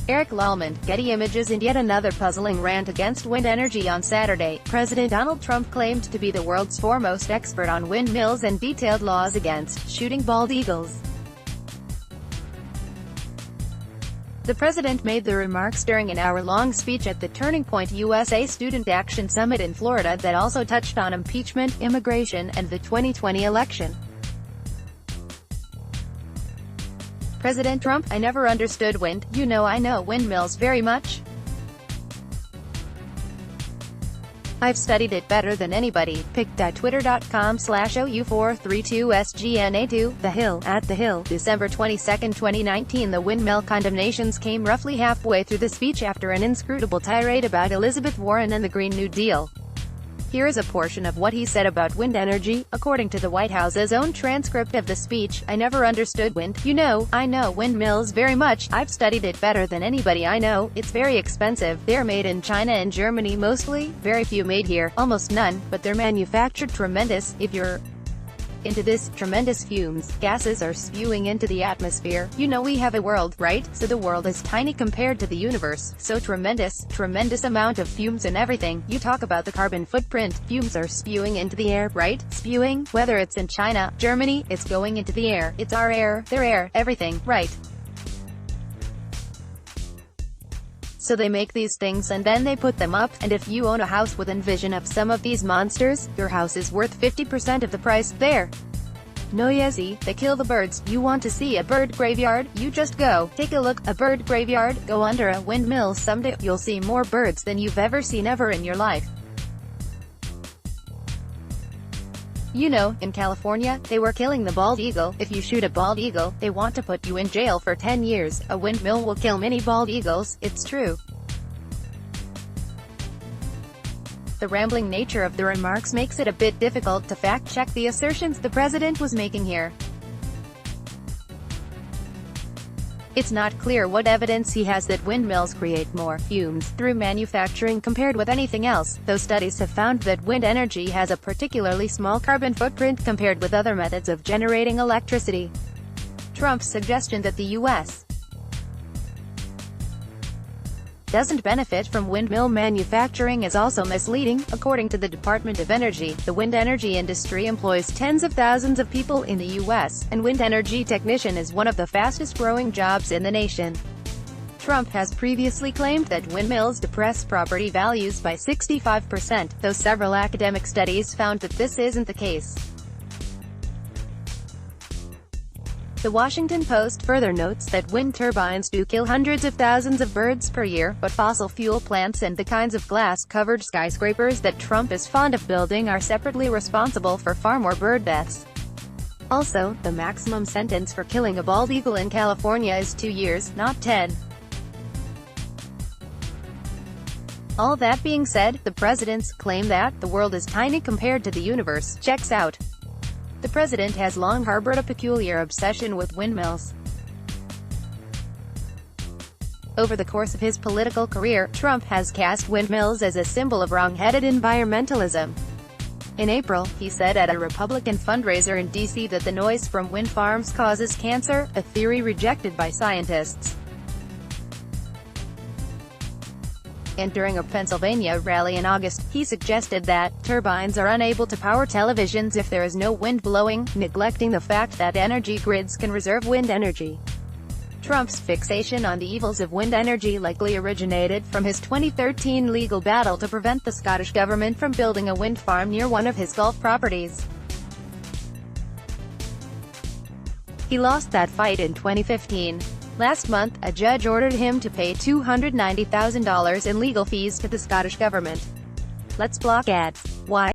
Eric Lalmand, Getty Images. In yet another puzzling rant against wind energy on Saturday, President Donald Trump claimed to be the world's foremost expert on windmills and detailed laws against shooting bald eagles. The president made the remarks during an hour-long speech at the Turning Point USA Student Action Summit in Florida that also touched on impeachment, immigration, and the 2020 election. President Trump: I never understood wind. I know windmills very much. I've studied it better than anybody. pic.twitter.com/OU432SGNA2. The Hill, @The Hill, December 22, 2019. The windmill condemnations came roughly halfway through the speech after an inscrutable tirade about Elizabeth Warren and the Green New Deal. Here is a portion of what he said about wind energy, according to the White House's own transcript of the speech. I never understood wind. I know windmills very much. I've studied it better than anybody. I know, it's very expensive. They're made in China and Germany mostly, very few made here, almost none, but they're manufactured tremendous. If you're into this, tremendous fumes, gases are spewing into the atmosphere. We have a world, right? So the world is tiny compared to the universe, so tremendous amount of fumes and everything. You talk about the carbon footprint, fumes are spewing into the air, right? Spewing, whether it's in China, Germany, it's going into the air. It's our air, their air, everything, right? So they make these things and then they put them up, and if you own a house within vision of some of these monsters, your house is worth 50% of the price. There. No yesi, they kill the birds. You want to see a bird graveyard? You just go. Take a look, a bird graveyard, go under a windmill someday. You'll see more birds than you've ever seen ever in your life. In California, they were killing the bald eagle. If you shoot a bald eagle, they want to put you in jail for 10 years. A windmill will kill many bald eagles, it's true. The rambling nature of the remarks makes it a bit difficult to fact-check the assertions the president was making here. It's not clear what evidence he has that windmills create more fumes through manufacturing compared with anything else, though studies have found that wind energy has a particularly small carbon footprint compared with other methods of generating electricity. Trump's suggestion that the U.S. doesn't benefit from windmill manufacturing is also misleading. According to the Department of Energy, the wind energy industry employs tens of thousands of people in the U.S., and wind energy technician is one of the fastest-growing jobs in the nation. Trump has previously claimed that windmills depress property values by 65%, though several academic studies found that this isn't the case. The Washington Post further notes that wind turbines do kill hundreds of thousands of birds per year, but fossil fuel plants and the kinds of glass-covered skyscrapers that Trump is fond of building are separately responsible for far more bird deaths. Also, the maximum sentence for killing a bald eagle in California is 2 years, not 10. All that being said, the president's claim that the world is tiny compared to the universe checks out. The president has long harbored a peculiar obsession with windmills. Over the course of his political career, Trump has cast windmills as a symbol of wrong-headed environmentalism. In April, he said at a Republican fundraiser in D.C. that the noise from wind farms causes cancer, a theory rejected by scientists. And during a Pennsylvania rally in August, he suggested that turbines are unable to power televisions if there is no wind blowing, neglecting the fact that energy grids can reserve wind energy. Trump's fixation on the evils of wind energy likely originated from his 2013 legal battle to prevent the Scottish government from building a wind farm near one of his golf properties. He lost that fight in 2015. Last month, a judge ordered him to pay $290,000 in legal fees to the Scottish government. Let's block ads. Why?